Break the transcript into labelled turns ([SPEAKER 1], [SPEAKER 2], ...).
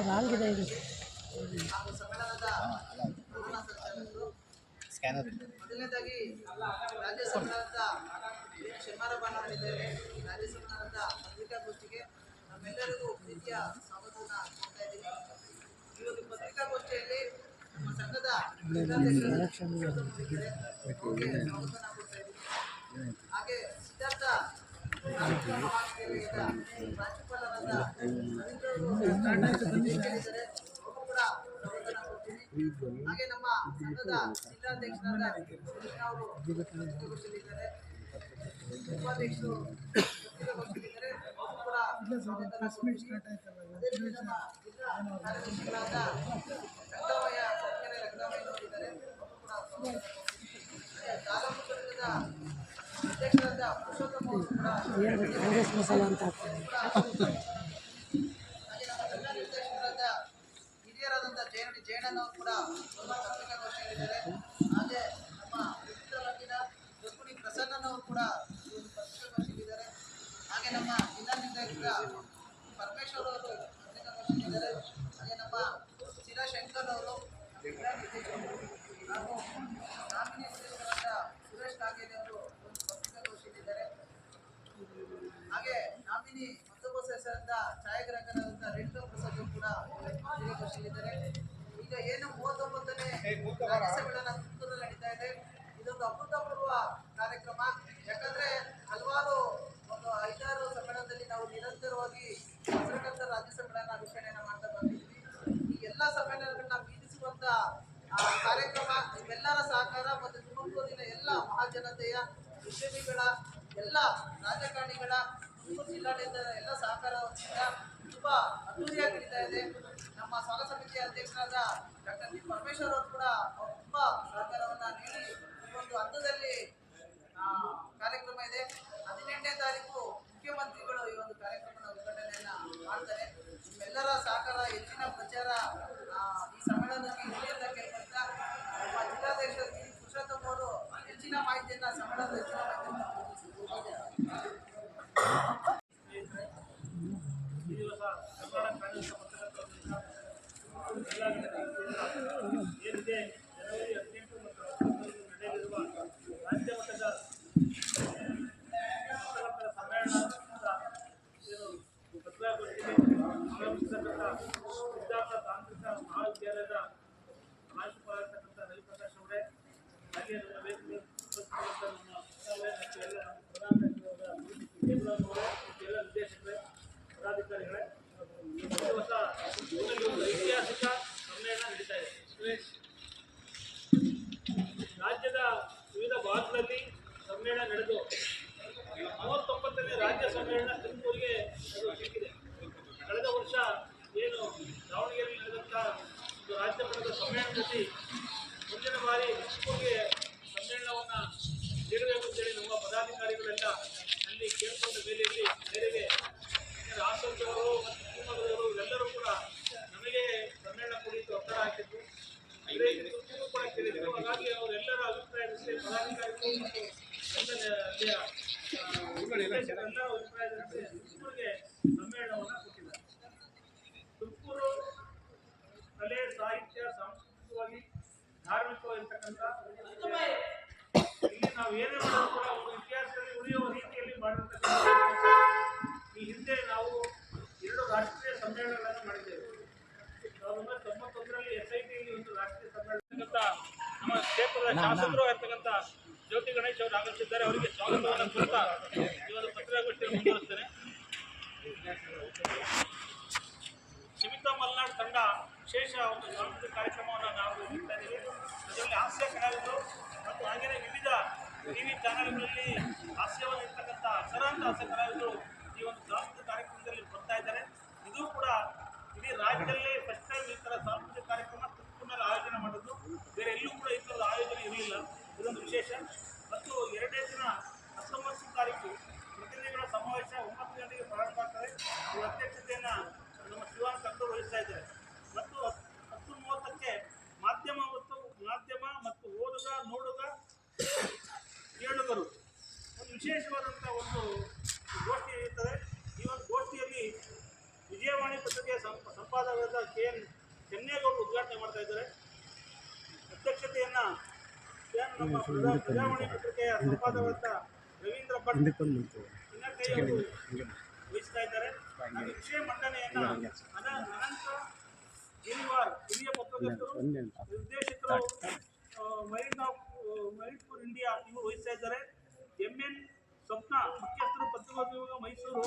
[SPEAKER 1] ರಾಂಗಿದೆ ಇದು
[SPEAKER 2] ಸ್ಕ್ಯಾನರ್.
[SPEAKER 3] ಮೊದಲನೇದಾಗಿ ರಾಜ್ಯ ಸರ್ಕಾರದ ಶನಿವಾರ ಭಾನುವಾರ ನಡೆದಿದೆ. ಈ ರಾಜ್ಯ ಸರ್ಕಾರದ ಪತ್ರಿಕಾಗೋಷ್ಠಿಗೆ ನಮ್ಮೆಲ್ಲರಿಗೂ ಪ್ರೀತಿಯ ಸ್ವಾಗತವನ್ನು ಕೊಡ್ತಾ ಇದ್ದೀನಿ. ಈ ಒಂದು ಪತ್ರಿಕಾಗೋಷ್ಠಿಯಲ್ಲಿ ನಮ್ಮ ಸಂಘದ ಸ್ವಾಗತವನ್ನು ಕೊಡ್ತಾ ಇದ್ದೀನಿ. ಹಾಗೆ ಸಿದ್ಧಾರ್ಥ ಮಹಾವಿದ್ಯಾಲಯದ ಪ್ರಾಂಶುಪಾಲರಾದ ರವೀಂದ್ರ ಅವರು ಕೂಡ ಸ್ವಾಗತವನ್ನು ಕೊಡ್ತೀನಿ. ಹಾಗೆ ನಮ್ಮ ಸಂಘದ ಜಿಲ್ಲಾಧ್ಯಕ್ಷರಾದ ಅವರು ಪತ್ರಿಕಾಗೋಷ್ಠಿಯಲ್ಲಿದ್ದಾರೆ, ಉಪಾಧ್ಯಕ್ಷರು ಪತ್ರಿಕಾಗೋಷ್ಠಿಯಲ್ಲಿದ್ದಾರೆ, ಅವರು ಕೂಡ ಸ್ವಾಗತವನ್ನು ಕೊಡ್ತೀನಿ. ಅದೇ ರೀತಿ ನಮ್ಮ ಜಿಲ್ಲಾ ಕಾರ್ಯದರ್ಶಿಗಳಾದ ರಂಗಮಯ್ಯನವರಿದ್ದಾರೆ, ಅವರು ಕೂಡ ಸ್ವಾಗತ ಕೊಡ್ತೀನಿ. ತಾಲೂಕು ಸಂಘದ ಅಧ್ಯಕ್ಷರಾದ ಪುರುಷೋತ್ತಮ ಅವರು ಕೂಡ
[SPEAKER 1] ಕಾಂಗ್ರೆಸ್ ಮಸಾಲ ಅಂತ
[SPEAKER 3] ಹಾಗೆ ನಮ್ಮ ಜಿಲ್ಲಾ ನಿರ್ದೇಶಕರಾದ ಹಿರಿಯರಾದಂಥ ಜಯಣ್ಣನವರು ಕೂಡ ನಮ್ಮ ಪತ್ರಿಕಾಗೋಷ್ಠಿಯಲ್ಲಿದ್ದಾರೆ. ಹಾಗೆ ನಮ್ಮ ವಿಠಲಗಿನ ರುಕ್ಮಿಣಿ ಪ್ರಸನ್ನನವರು ಕೂಡ ಈ ಒಂದು ಪತ್ರಿಕಾಗೋಷ್ಠಿಯಲ್ಲಿದ್ದಾರೆ. ಹಾಗೆ ನಮ್ಮ ಜಿಲ್ಲಾ ನಿರ್ದೇಶಕರ ಪರಮೇಶ್ವರ್ ಅವರು ಪತ್ರಿಕಾಗೋಷ್ಠಿಯಲ್ಲಿದ್ದಾರೆ. ಹಾಗೆ ನಮ್ಮ ಶಿರಾಶಂಕರ್ ಅವರು ಜಿಲ್ಲಾ ನಿರ್ದೇಶಕರು ಹಾಗೂ ನಾಮಿನಿ ನಿರ್ದೇಶಕರಾದ ಸುರೇಶ್ ಕಾಗೇರಿ ಅವರು ಒಂದು ಪತ್ರಿಕಾಗೋಷ್ಠಿಯಲ್ಲಿದ್ದಾರೆ. ಹಾಗೆ ನಾಮಿನಿ ಮತ್ತೊಬ್ಬ ಹೆಸರಾದ ಛಾಯಾಗ್ರಾಹಕರಾದಂಥ ರೇಣುಕಾ ಪ್ರಸಾದ್ ಅವರು ಕೂಡ ಪತ್ರಿಕಾಗೋಷ್ಠಿಯಲ್ಲಿದ್ದಾರೆ. ಈಗ ಏನು 39ನೇ ರಾಜ್ಯ ಸಮ್ಮೇಳನ ತುಮಕೂರಲ್ಲಿ ನಡೀತಾ ಇದೆ. ಇದೊಂದು ಅಭೂತಪೂರ್ವ ಕಾರ್ಯಕ್ರಮ. ಯಾಕಂದ್ರೆ ಹಲವಾರು ಒಂದು 5-6 ಸಮ್ಮೇಳನದಲ್ಲಿ ನಾವು ನಿರಂತರವಾಗಿ ಪತ್ರಕರ್ತರ ರಾಜ್ಯ ಸಮ್ಮೇಳನ ವೀಕ್ಷಣೆಯನ್ನು ಮಾಡ್ತಾ ಬಂದಿದ್ವಿ. ಈ ಎಲ್ಲ ಸಮ್ಮೇಳನಗಳನ್ನ ಮೀರಿಸುವಂತ ಕಾರ್ಯಕ್ರಮ ನಿಮ್ಮೆಲ್ಲರ ಸಹಕಾರ ಮತ್ತು ತುಮಕೂರಿನ ಎಲ್ಲ ಮಹಾಜನತೆಯ ಉದ್ಯಮಿಗಳ ಎಲ್ಲ ರಾಜಕಾರಣಿಗಳ ತುಮಕೂರು ಜಿಲ್ಲಾಡಳಿತದ ಎಲ್ಲ ಸಹಕಾರದಿಂದ ತುಂಬಾ ಅದ್ದೂರಿಯಾಗಿ ನಡೀತಾ ಇದೆ. ನಮ್ಮ ಸ್ವಾಗತ ಸಮಿತಿಯ ಅಧ್ಯಕ್ಷರಾದ ಡಾಕ್ಟರ್ ಜಿ ಪರಮೇಶ್ವರ್ ಅವರು ಕೂಡ ತುಂಬಾ ಸಹಕಾರವನ್ನ ನೀಡಿ ಈ ಒಂದು ಹಂತದಲ್ಲಿ ಕಾರ್ಯಕ್ರಮ ಇದೆ. 18ನೇ ತಾರೀಕು ಮುಖ್ಯಮಂತ್ರಿಗಳು ಈ ಒಂದು ಕಾರ್ಯಕ್ರಮದ ಉದ್ಘಾಟನೆಯನ್ನ ಮಾಡ್ತಾರೆ. ನಿಮ್ಮೆಲ್ಲರ ಸಹಕಾರ, ಹೆಚ್ಚಿನ ಪ್ರಚಾರ ಈ ಸಮ್ಮೇಳನಕ್ಕೆ ಇರಲಿ ಅಂತ ಕೇಳ್ಕೊಳ್ತಾ ನಮ್ಮ ಜಿಲ್ಲಾಧ್ಯಕ್ಷ ಪುರುಷೋತ್ತಮ ಅವರು ಹೆಚ್ಚಿನ ಮಾಹಿತಿಯನ್ನ ಸಮ್ಮೇಳನದ ಹೆಚ್ಚಿನ ಮಾಹಿತಿಯನ್ನು
[SPEAKER 4] ಈ ದಿವಸ ಕರ್ನಾಟಕ ಕಾಂಗ್ರೆಸ್ ಪತ್ರಕರ್ತರ ಏನಿದೆ ಜನವರಿ 18 ಮತ್ತು 19 ನಡೆಯಲಿರುವ ರಾಜ್ಯ ಮಟ್ಟದ ಪತ್ರಕರ್ತರ ಸಮ್ಮೇಳನದ ಏನು ಪತ್ರಿಕಾಗೋಷ್ಠಿಗೆ ಆಗಮಿಸಿರ್ತಕ್ಕಂಥ ಸಿದ್ಧಾರ್ಥ ತಾಂತ್ರಿಕ ಮಹಾವಿದ್ಯಾಲಯದ ಪ್ರಾಂಶುಪಾಲರಾಗಿರ್ತಕ್ಕಂಥ ರವಿಪ್ರಕಾಶ್ ಅವರೇ, ಹಾಗೆ ನಮ್ಮ ವೇದಿಕೆ ನಮ್ಮ ಮತ್ತು ಎಲ್ಲ ಪ್ರಧಾನ ಎಲ್ಲ ನಿರ್ದೇಶಕರೇ, ಪದಾಧಿಕಾರಿಗಳೇ, ಈ ದಿವಸ ಒಂದು ಐತಿಹಾಸಿಕ ಸಮ್ಮೇಳನ ನಡೀತಾ ಇದೆ. ರಾಜ್ಯದ ವಿವಿಧ ಭಾಗಗಳಲ್ಲಿ ಸಮ್ಮೇಳನ ನಡೆದು 39ನೇ ರಾಜ್ಯ ಸಮ್ಮೇಳನ ತುಮಕೂರಿಗೆ ಅದು ಸಿಕ್ಕಿದೆ. ಕಳೆದ ವರ್ಷ ಏನು ದಾವಣಗೆರೆಯಲ್ಲಿ ನಡೆದಂಥ ಒಂದು ರಾಜ್ಯ ಮಟ್ಟದ ಸಮ್ಮೇಳನದಲ್ಲಿ ಮುಂದಿನ ಬಾರಿ ತುಮಕೂರಿಗೆ ಸಮ್ಮೇಳನವನ್ನು ನೀಡಬೇಕು ಅಂತೇಳಿ ನಮ್ಮ ಪದಾಧಿಕಾರಿಗಳೆಲ್ಲ ಅಲ್ಲಿ ಕೇಳಿಕೊಂಡ ಮೇಲೆಯಲ್ಲಿ ಮೇರೆಗೆ ಹಾಸನದವರು ಮತ್ತು ಶಿವಮೊಗ್ಗದವರು ಎಲ್ಲರೂ ಕೂಡ ನಮಗೆ ಸಮ್ಮೇಳನ ಕುರಿತು ಒತ್ತಡ ಹಾಕಿದ್ದು. ತುಮಕೂರು ಕೂಡ ಕೇಳಿದ್ರು. ಹಾಗಾಗಿ ಅವರೆಲ್ಲರ ಅಭಿಪ್ರಾಯದಂತೆ ಪದಾಧಿಕಾರಿಗಳು ಮತ್ತು ಎಲ್ಲ ಅಭಿಪ್ರಾಯದಂತೆ ತುಮಕೂರಿಗೆ ಸಮ್ಮೇಳನವನ್ನು ಕೊಟ್ಟಿದ್ದಾರೆ. ತುಮಕೂರು ಕಲೆ, ಸಾಹಿತ್ಯ, ಸಾಂಸ್ಕೃತಿಕವಾಗಿ, ಧಾರ್ಮಿಕವಾಗಿರ್ತಕ್ಕಂಥ ಇಲ್ಲಿ ನಾವು ಏನೇ ಮಾಡೋದು ಕೂಡ ಒಂದು ಇತಿಹಾಸದಲ್ಲಿ ಉಳಿಯುವ ರೀತಿಯಲ್ಲಿ ಮಾಡಿರ್ತಕ್ಕಂಥ ಈ ಹಿಂದೆ ನಾವು 2 ರಾಷ್ಟ್ರೀಯ ಸಮ್ಮೇಳನಗಳನ್ನು ಮಾಡಿದ್ದೇವೆ. 1991ರಲ್ಲಿ SITಯಲ್ಲಿ ಒಂದು ರಾಷ್ಟ್ರೀಯ ಸಮ್ಮೇಳನ ನಮ್ಮ ಕ್ಷೇತ್ರದ ಶಾಸಕರು ಆಗಿರ್ತಕ್ಕಂಥ ಜ್ಯೋತಿ ಗಣೇಶ್ ಅವರು ಆಗಮಿಸಿದ್ದಾರೆ. ಅವರಿಗೆ ಸ್ವಾಗತವನ್ನು ಕೊಡ್ತಾ ಈ ಒಂದು ಪತ್ರಿಕಾಗೋಷ್ಠಿಯನ್ನು ಮುಂದುವರಿಸ್ತೇನೆ. ಶಿಮಿತಾ ಮಲ್ನಾಡ್ ತಂಡ ವಿಶೇಷ ಒಂದು ಸಾಂಸ್ಕೃತಿಕ ಕಾರ್ಯಕ್ರಮವನ್ನು ನಾವು ನೀಡ್ತಾ ಇದ್ದೀವಿ. ಅದರಲ್ಲಿ ಹಾಸ್ಯ ಕಲಾವಿದರು ಮತ್ತು ಹಾಗೆಯೇ ವಿವಿಧ ಟಿವಿ ಚಾನೆಲ್ಗಳಲ್ಲಿ ಹಾಸ್ಯವನ್ನು ಇರ್ತಕ್ಕಂಥ ಅಕ್ಷರಾಂತ ಹಾಸ್ಯ ಕಲಾವಿದರು ಈ ಒಂದು ಸಾಂಸ್ಕೃತಿಕ ಕಾರ್ಯಕ್ರಮದಲ್ಲಿ ಬರ್ತಾ ಇದ್ದಾರೆ. ಇದು ಕೂಡ ಇಡೀ ರಾಜ್ಯದಲ್ಲೇ ಫಸ್ಟ್ ಟೈಮ್ ಈ ಥರ ಸಾಂಸ್ಕೃತಿಕ ಕಾರ್ಯಕ್ರಮ ತುಮಕೂರಿನಲ್ಲಿ ಆಯೋಜನೆ ಮಾಡಿದ್ದು. ಬೇರೆ ಎಲ್ಲೂ ಕೂಡ ಈ ಥರದ ಆಯೋಜನೆ ಇರಲಿಲ್ಲ. ಇದೊಂದು ವಿಶೇಷ. ಮತ್ತು 2ನೇ ದಿನ 19 ತಾರೀಕು ಪ್ರತಿನಿಧಿಗಳ ಸಮಾವೇಶ 9 ಗಂಟೆಗೆ ಪ್ರಾರಂಭ ಆಗ್ತದೆ. ಈ ಅಧ್ಯಕ್ಷತೆಯನ್ನು ನಮ್ಮ ಶಿವಾನ್ ಕರ್ತವ್ರು ವಹಿಸ್ತಾ ಇದ್ದಾರೆ. ಮತ್ತು 10:30ಕ್ಕೆ ಮಾಧ್ಯಮ ಮತ್ತು ಓದುಗ ನೋಡುಗ ಕೇಳುಗರು ಒಂದು ವಿಶೇಷವಾದಂಥ ಒಂದು ಗೋಷ್ಠಿ ಇರುತ್ತದೆ. ಈ ಒಂದು ಗೋಷ್ಠಿಯಲ್ಲಿ ವಿಜಯವಾಣಿ ಪತ್ರಿಕೆಯ ಸಂಪಾದಕರಾದ ಮಾಡ್ತಾ ಇದ್ದಾರೆ. ಅಧ್ಯಕ್ಷತೆಯನ್ನ ನಮ್ಮ ಪ್ರಜಾವಾಣಿ ಪತ್ರಿಕೆಯ ಸಂಪಾದಕರಾದ ರವೀಂದ್ರ ಭಟ್ ಹಿನ್ನಕೈ ಅವರು ವಹಿಸ್ತಾ ಇದ್ದಾರೆ. ಹಾಗೆ ವಿಷಯ ಮಂಡನೆಯನ್ನ ಅನಂತ ಗಿರಿವಾರ್ ಹಿರಿಯ ಪತ್ರಕರ್ತರು ನಿರ್ದೇಶಕರು ಮೈಂಡ್ ಫಾರ್ ಇಂಡಿಯಾ ಇವರು ವಹಿಸ್ತಾ ಇದ್ದಾರೆ. MN ಸ್ವಪ್ನ ಮುಖ್ಯಸ್ಥರು ಪತ್ರಿಕೋದ್ಯಮ ಮೈಸೂರು